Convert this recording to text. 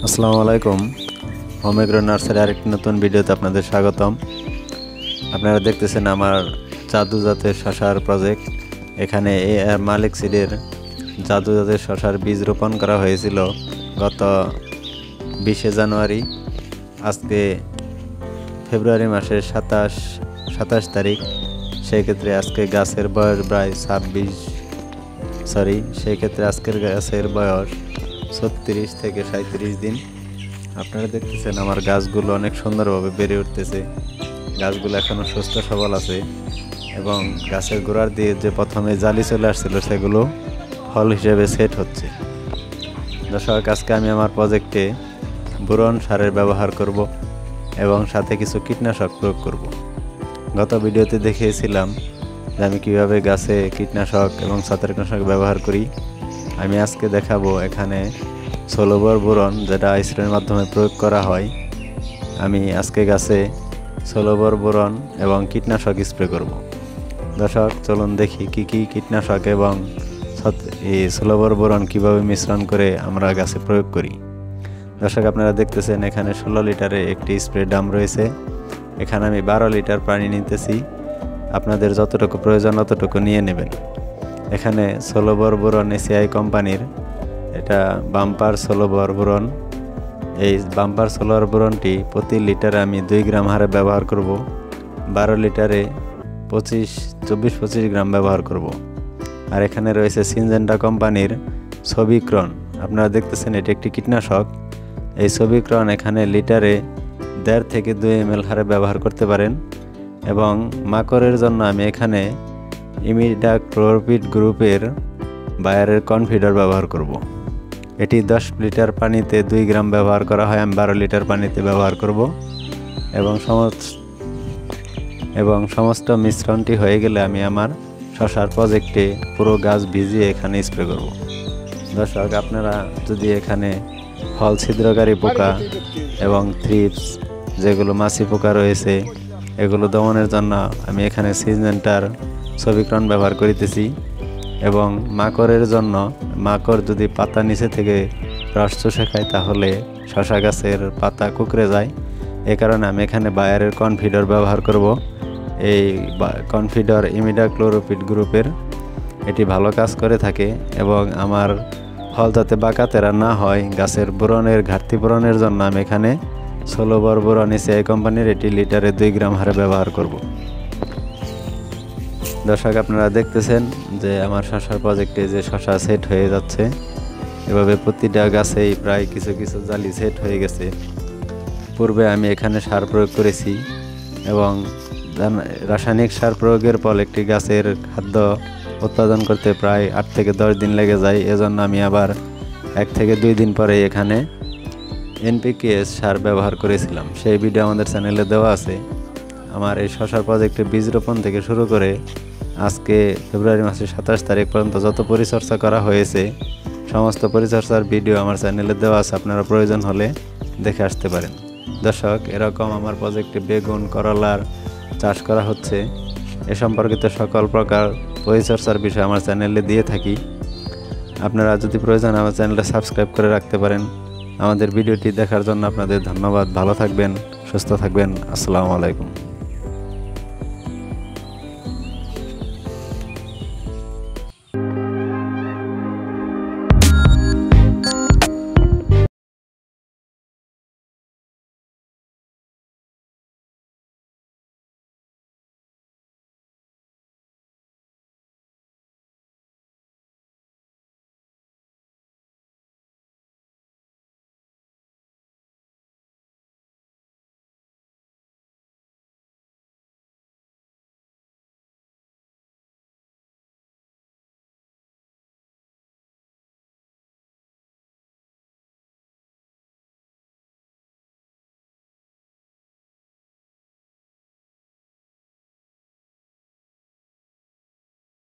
আসসালামু আলাইকুম। Home agro nursery আরেকটি নতুন ভিডিওতে আপনাদের স্বাগতম। আপনারা দেখতেছেন আমার জাদু জাতের শশার প্রজেক্ট। এখানে AR মালিক সিডের জাদু জাতের শশার বীজ রোপণ করা হয়েছিল গত 20শে জানুয়ারি। আজকে ফেব্রুয়ারি মাসের 27 তারিখ। সেই ক্ষেত্রে আজকে গাছের বয়স প্রায় সেই ক্ষেত্রে আজকের গাছের বয়স 36 থেকে 37 দিন। আপনারা দেখতেছেন আমার গাছগুলো অনেক সুন্দরভাবে বেড়ে উঠতেছে। গাছগুলো এখনও সুস্থ সবল আছে এবং গাছের গোড়ার দিয়ে যে প্রথমে জালি চলে আসছিল সেগুলো ফল হিসেবে সেট হচ্ছে। দর্শক, আজকে আমি আমার প্রজেক্টে বোরন সারের ব্যবহার করব এবং সাথে কিছু কীটনাশক প্রয়োগ করব। গত ভিডিওতে দেখিয়েছিলাম যে আমি কীভাবে গাছে কীটনাশক এবং ছত্রাকনাশক ব্যবহার করি। আমি আজকে দেখাবো এখানে ষোলোবর বোরন, যেটা স্প্রের মাধ্যমে প্রয়োগ করা হয়। আমি আজকে গাছে ষোলোবর বোরন এবং কীটনাশক স্প্রে করব। দর্শক, চলুন দেখি কি কি কীটনাশক এবং এই ষোলোবর বোরন কীভাবে মিশ্রণ করে আমরা গাছে প্রয়োগ করি। দর্শক, আপনারা দেখতেছেন এখানে 16 লিটারে একটি স্প্রে ড্রাম রয়েছে। এখানে আমি 12 লিটার পানি নিতেছি। আপনাদের যতটুকু প্রয়োজন ততটুকু নিয়ে নেবেন। এখানে ষোলোবর বোরন ACI কোম্পানির, এটা বাম্পার ষোলোবর বোরন। এই বাম্পার ষোলোবর বোরনটি প্রতি লিটারে আমি 2 গ্রাম হারে ব্যবহার করব। 12 লিটারে 24-25 গ্রাম ব্যবহার করব। আর এখানে রয়েছে সিনজেন্টা কোম্পানির সবিক্রন। আপনারা দেখতেছেন এটি একটি কীটনাশক। এই সবিক্রন এখানে লিটারে 1.5 থেকে 2 ml হারে ব্যবহার করতে পারেন। এবং মাকড়ের জন্য আমি এখানে ইমিডাক্লোরপিড গ্রুপের বায়ারের কনফিডার ব্যবহার করব। এটি 10 লিটার পানিতে 2 গ্রাম ব্যবহার করা হয়। আমি 12 লিটার পানিতে ব্যবহার করব এবং সমস্ত মিশ্রণটি হয়ে গেলে আমি আমার শশার প্রজেক্টে পুরো গাছ ভিজিয়ে এখানে স্প্রে করব। দর্শক, আপনারা যদি এখানে ফল ছিদ্রকারী পোকা এবং থ্রিপস, যেগুলো মাছি পোকা রয়েছে, এগুলো দমনের জন্য আমি এখানে সিনজেন্টার সবিক্রন ব্যবহার করিতেছি। এবং মাকড়ের জন্য, মাকড় যদি পাতা নিচে থেকে রস চুষে খায় তাহলে শশা গাছের পাতা কুঁকড়ে যায়। এ কারণে আমি এখানে বায়ারের কনফিডার ব্যবহার করব। এই কনফিডার ইমিডাক্লোরপিড গ্রুপের, এটি ভালো কাজ করে থাকে এবং আমার ফল যাতে বাঁকাতেরা না হয়, গাছের বোরনের ঘাটতি পূরণের জন্য আমি এখানে ষোলোবর বোরন ACI কোম্পানির, এটি লিটারে 2 গ্রাম হারে ব্যবহার করব। দর্শক, আপনারা দেখতেছেন যে আমার শশার প্রজেক্টে যে শশা সেট হয়ে যাচ্ছে। এভাবে প্রতিটা গাছেই প্রায় কিছু কিছু জালি সেট হয়ে গেছে। পূর্বে আমি এখানে সার প্রয়োগ করেছি এবং রাসায়নিক সার প্রয়োগের ফলে একটি গাছের খাদ্য উৎপাদন করতে প্রায় 8 থেকে 10 দিন লেগে যায়। এজন্য আমি আবার 1 থেকে 2 দিন পরে এখানে NPKS সার ব্যবহার করেছিলাম। সেই ভিডিও আমাদের চ্যানেলে দেওয়া আছে। আমার এই শশার প্রজেক্টে বীজ রোপণ থেকে শুরু করে আজকে ফেব্রুয়ারি মাসের 27 তারিখ পর্যন্ত যত পরিচর্যা করা হয়েছে, সমস্ত পরিচর্যার ভিডিও আমার চ্যানেলে দেওয়া আছে। আপনারা প্রয়োজন হলে দেখে আসতে পারেন। দর্শক, এরকম আমার প্রজেক্টে বেগুন, করলার চাষ করা হচ্ছে। এ সম্পর্কিত সকল প্রকার পরিচর্যার বিষয় আমার চ্যানেলে দিয়ে থাকি। আপনারা যদি প্রয়োজন আমার চ্যানেলটা সাবস্ক্রাইব করে রাখতে পারেন। আমাদের ভিডিওটি দেখার জন্য আপনাদের ধন্যবাদ। ভালো থাকবেন, সুস্থ থাকবেন। আসসালামু আলাইকুম।